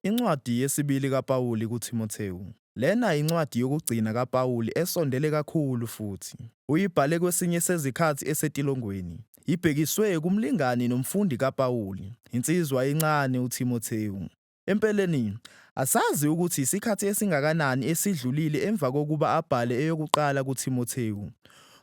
Incwadi yesibili kaPawuli kuTimothewu. Lena incwadi yokugcina kaPawuli esondele kakhulu futhi uyibhale kwesinye sezikhathi esetilongweni. Ibhekiswe kumlingani nomfundi kaPawuli, insizwa encane uTimothewu. Empeleni, asazi ukuthi isikhathi esingakanani esidlulile emva kokuba abhale eyokuqala kuTimothewu.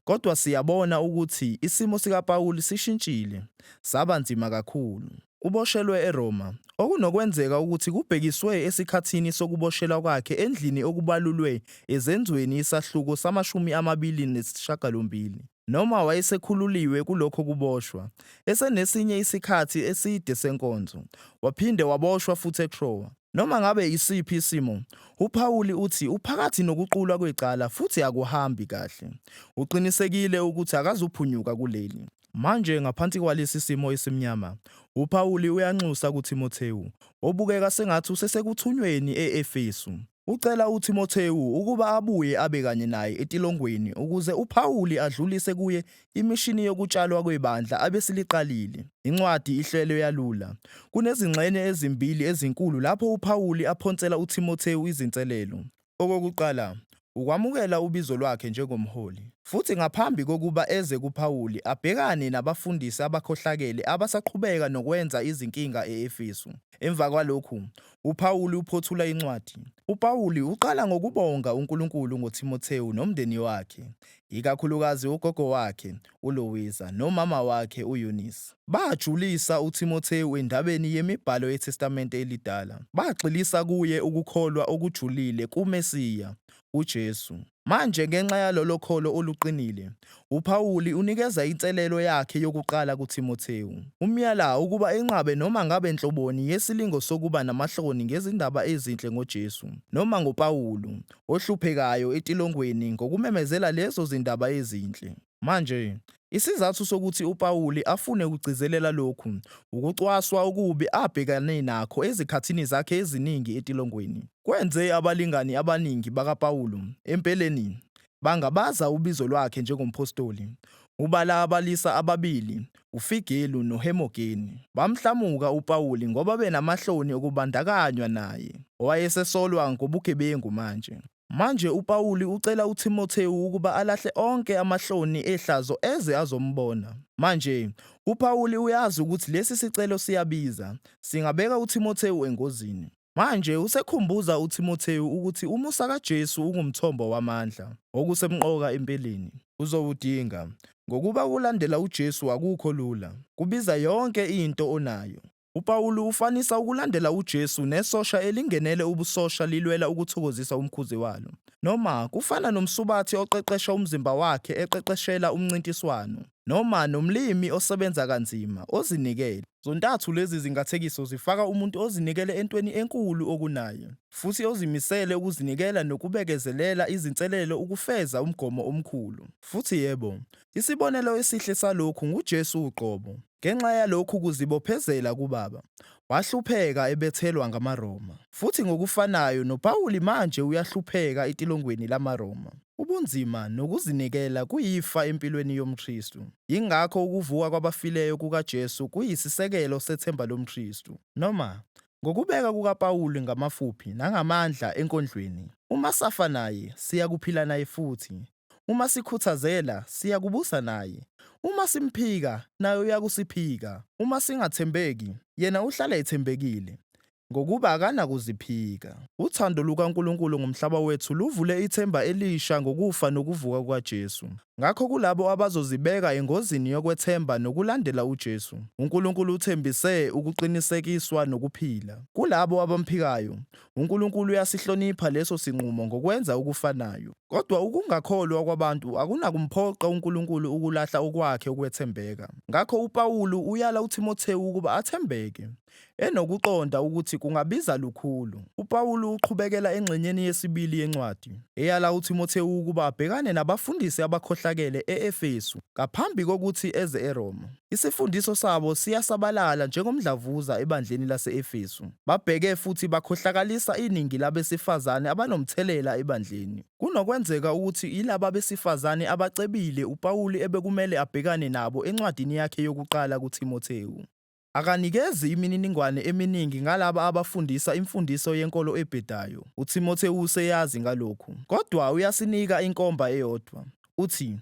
Kodwa siyabona ukuthi isimo sikaPawuli sishintshile, saba nzima kakhulu. Uboshelwe eRoma, okunokwenzeka ukuthi kubhekiswe esikhathini sokuboshelwa kwakhe endlini okubalulwe ezenzweni isahluko sama-28, noma wayesekhululiwe kulokho kuboshwa, esenesinye isikhathi eside senkonzo, waphinde waboshwa futhi eTrowa. Noma ngabe isiphi isimo, uPawuli uthi uphakathi nokuqulwa kwecala futhi akuhambi kahle. Uqinisekile ukuthi akazuphunyuka kuleli. Manje ngaphansi kwalesi simo esimnyama, uPawuli uyanxusa kuTimothewu, obukeka sengathi usesekuthunyweni e-Efesu. Ucela uTimothewu ukuba abuye abe kanye naye etilongweni ukuze uPawuli adlulise kuye imishini yokutshalwa kwebandla abesiliqalile. Incwadi ihlelwe yalula. Kunezingxenye ezimbili ezinkulu lapho uPawuli aphonsela uTimothewu izinselelo. Okokuqala, ukwamukela ubizo lwakhe njengomholi. Futhi ngaphambi kokuba eze kuPawuli abhekane nabafundisi abakhohlakele abasaqhubeka nokwenza izinkinga e-Efesu. Emva kwalokhu, uPawuli uphothula incwadi. uPawuli uqala ngokubonga uNkulunkulu ngoTimothewu nomndeni wakhe, ikakhulukazi ugogo wakhe uLoisa nomama wakhe uYunisi. Bajulisa uTimothewu endabeni yemibhalo yeTestamente Elidala. Bagxilisa kuye ukukholwa okujulile kuMesiya, uJesu. Manje ngenxa yalolo kholo oluqinile, uPawuli unikeza inselelo yakhe yokuqala kuTimothewu. Umyala ukuba enqabe noma ngabe nhloboni yesilingo sokuba namahloni ngezindaba ezinhle ngoJesu, noma ngoPawulu, ohluphekayo etilongweni ngokumemezela lezo zindaba ezinhle. Manje, isizathu sokuthi uPawuli afune ukugcizelela lokhu, ukucwaswa okubi abhekane nakho ezikhathini zakhe eziningi etilongweni. Kwenze abalingani abaningi bakaPawulu, empeleni, bangabaza ubizo lwakhe njengompostoli. Ubala abalisa ababili, uFigelu noHemogeni, bamhlamuka uPawuli ngoba benamahloni okubandakanywa naye, owayesesolwa ngobugebengu manje. Manje uPawuli ucela uTimothewu ukuba alahle onke amahloni ehlazo eze azombona. Manje uPawuli uyazi ukuthi lesi sicelo siyabiza, singabeka uTimothewu engozini. Manje usekhumbuza uTimothewu ukuthi umusa kaJesu ungumthombo wamandla, okusemqoka empeleni. Uzowudinga, ngokuba ukulandela uJesu akukho lula, kubiza yonke into onayo. uPawuli ufanisa ukulandela uJesu nesosha elingenele ubusosha lilwela ukuthokozisa umkhuzi walo. Noma kufana nomsubathi oqeqesha umzimba wakhe eqeqeshela umncintiswano, noma nomlimi osebenza kanzima ozinikele. Zontathu lezi zingathekiso zifaka umuntu ozinikele entweni enkulu okunayo, futhi ozimisele ukuzinikela nokubekezelela izinselelo ukufeza umgomo omkhulu. Futhi yebo, isibonelo esihle salokhu nguJesu uqobo. Ngenxa yalokhu kuzibophezela kuBaba, wahlupheka ebethelwa ngamaRoma. Futhi ngokufanayo noPawuli manje uyahlupheka etilongweni lamaRoma. Ubunzima nokuzinikela kuyifa empilweni yomKristu. Yingakho ukuvuka kwabafileyo kukaJesu kuyisisekelo sethemba lomKristu. Noma ngokubeka kukaPawuli ngamafuphi nangamandla enkondlweni, uma safa naye, siyakuphila naye futhi. Uma sikhuthazela, siyakubusa naye. Uma simphika, naye uyakusiphika. Uma singathembeki, yena uhlala ethembekile, ngokuba akanakuziphika. Uthando lukaNkulunkulu ngomhlaba wethu luvule ithemba elisha ngokufa nokuvuka kukaJesu. Ngakho kulabo abazozibeka engozini yokwethemba nokulandela uJesu, uNkulunkulu uthembise ukuqinisekiswa nokuphila. Kulabo abamphikayo, uNkulunkulu uyasihlonipha leso sinqumo ngokwenza ukufanayo. Kodwa ukungakholwa kwabantu akunakumphoqa uNkulunkulu ukulahla okwakhe ukwethembeka. Ngakho uPawuli uyala uTimothewu ukuba athembeke, enokuqonda ukuthi kungabiza lukhulu. uPawuli uqhubekela engxenyeni yesibili yencwadi, eyala uTimothewu ukuba abhekane nabafundisi abakhohlakele e-Efesu ngaphambi kokuthi eze eRoma. Isifundiso sabo siyasabalala njengomdlavuza ebandleni lase-Efesu. Babheke futhi bakhohlakalisa iningi labesifazane abanomthelela ebandleni. Kunokwenzeka ukuthi yilaba besifazane abacebile uPawuli ebekumele abhekane nabo encwadini yakhe yokuqala kuTimothewu. Akanikezi imininingwane eminingi ngalaba abafundisa imfundiso yenkolo ebhedayo. UTimothewu useyazi ngalokhu, kodwa uyasinika inkomba eyodwa. Uthi,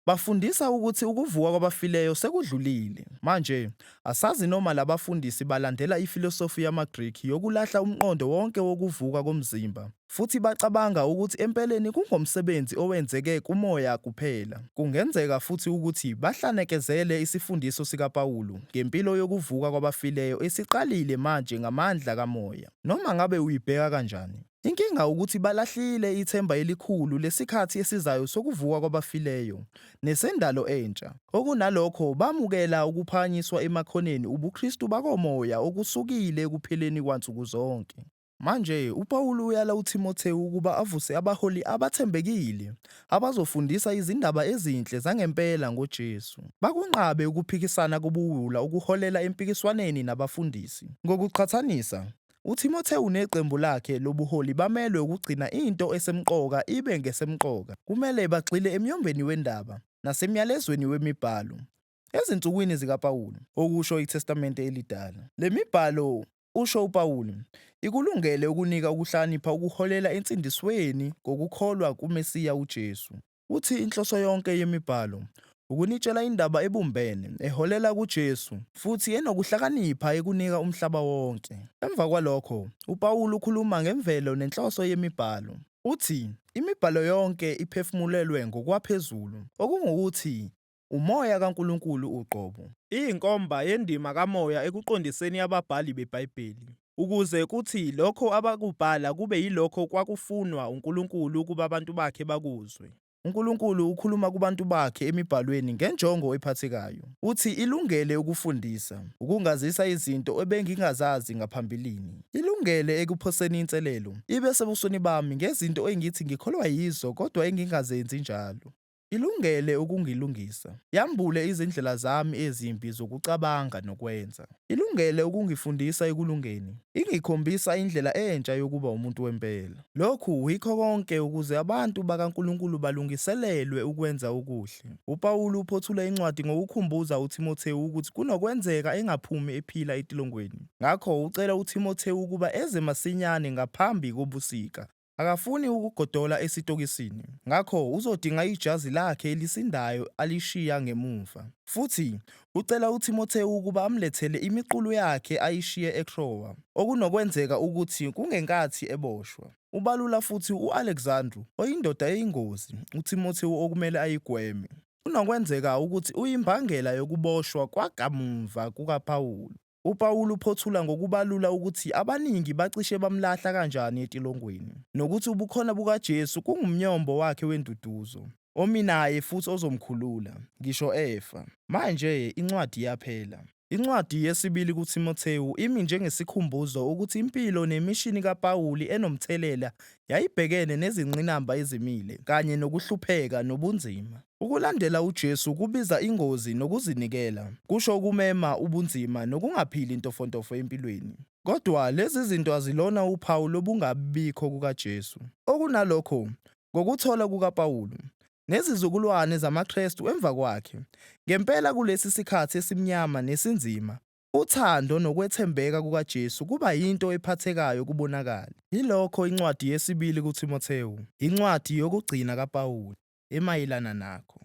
bafundisa ukuthi ukuvuka kwabafileyo sekudlulile. Manje, asazi noma labafundisi balandela ifilosofi yamaGrikhi yokulahla umqondo wonke wokuvuka komzimba, futhi bacabanga ukuthi empeleni kungomsebenzi owenzeke kumoya kuphela. Kungenzeka futhi ukuthi bahlanekezele isifundiso sikaPawulu ngempilo yokuvuka kwabafileyo esiqalile manje ngamandla kamoya. Noma ngabe uyibheka kanjani, inkinga ukuthi balahlile ithemba elikhulu lesikhathi esizayo sokuvuka kwabafileyo nesendalo entsha. Okunalokho bamukela ukuphakanyiswa emakhoneni ubuKristu bakomoya okusukile ekupheleni kwansuku zonke. Manje uPawulu uyala uTimothewu ukuba avuse abaholi abathembekile abazofundisa izindaba ezinhle zangempela ngoJesu. Bakunqabe ukuphikisana kobuwula ukuholela empikiswaneni nabafundisi. Ngokuqhathanisa, uTimothewu neqembu lakhe lobuholi bamelwe ukugcina into esemqoka ibe ngesemqoka. Kumele bagxile emyombeni wendaba nasemyalezweni wemibhalo ezinsukwini zikaPawulu, okusho iTestamente Elidala. Le mibhalo, usho uPawulu, ikulungele ukunika ukuhlakanipha ukuholela ensindisweni ngokukholwa kuMesiya uJesu. Uthi inhloso yonke yemibhalo ukunitshela indaba ebumbene eholela kuJesu futhi enokuhlakanipha ekunika umhlaba wonke. Emva kwalokho, uPawulu ukhuluma ngemvelo nenhloso yemibhalo. Uthi imibhalo yonke iphefumulelwe ngokwaphezulu, okungukuthi umoya kaNkulunkulu uqobo. Iyinkomba yendima kamoya ekuqondiseni ababhali beBhayibheli, ukuze kuthi lokho abakubhala kube yilokho kwakufunwa uNkulunkulu ukuba abantu bakhe bakuzwe. uNkulunkulu ukhuluma kubantu bakhe emibhalweni ngenjongo ephathekayo. Uthi ilungele ukufundisa, ukungazisa izinto ebengingazazi ngaphambilini. Ilungele ekuphoseni inselelo, ibe sebusweni bami ngezinto engithi ngikholwa yizo kodwa engingazenzi njalo. Ilungele ukungilungisa, yambule izindlela zami ezimbi zokucabanga nokwenza. Ilungele ukungifundisa ekulungeni, ingikhombisa indlela entsha yokuba umuntu wempela. Lokhu yikho konke ukuze abantu bakaNkulunkulu balungiselelwe ukwenza okuhle. uPawulu uphothula incwadi ngokukhumbuza uTimothewu ukuthi kunokwenzeka engaphumi ephila etilongweni. Ngakho ucela uTimothewu ukuba eze masinyane ngaphambi kobusika. Akafuni ukugodola esitokisini, ngakho uzodinga ijazi lakhe elisindayo alishiya ngemuva. Futhi ucela uTimothewu ukuba amlethele imiqulu yakhe ayishiye eTrowa, okunokwenzeka ukuthi kungenkathi eboshwa. Ubalula futhi u-Alexandru, oyindoda eyingozi, uTimothewu okumele ayigweme. Kunokwenzeka ukuthi uyimbangela yokuboshwa kwakamuva kukaPawulu. uPawulu uphothula ngokubalula ukuthi abaningi bacishe bamlahla kanjani etilongweni, nokuthi ubukhona bukaJesu kungumnyombo wakhe wenduduzo, ominaye futhi ozomkhulula, ngisho efa. Manje incwadi yaphela. Incwadi yesibili kuTimothewu imi njengesikhumbuzo ukuthi impilo nemishini kaPawuli enomthelela yayibhekene nezingqinamba ezimile kanye nokuhlupheka nobunzima. Ukulandela uJesu kubiza ingozi nokuzinikela, kusho ukumema ubunzima nokungaphili intofontofo empilweni. Kodwa lezi zinto azilona uphawu lobungabikho kukaJesu. Okunalokho, ngokuthola kukaPawulu nezizukulwane zamaKristu emva kwakhe, ngempela kulesi sikhathi esimnyama nesinzima, uthando nokwethembeka kukaJesu kuba yinto ephathekayo kubonakala. Yilokho incwadi yesibili kuTimothewu, incwadi yokugcina kaPawulu, emayelana nakho.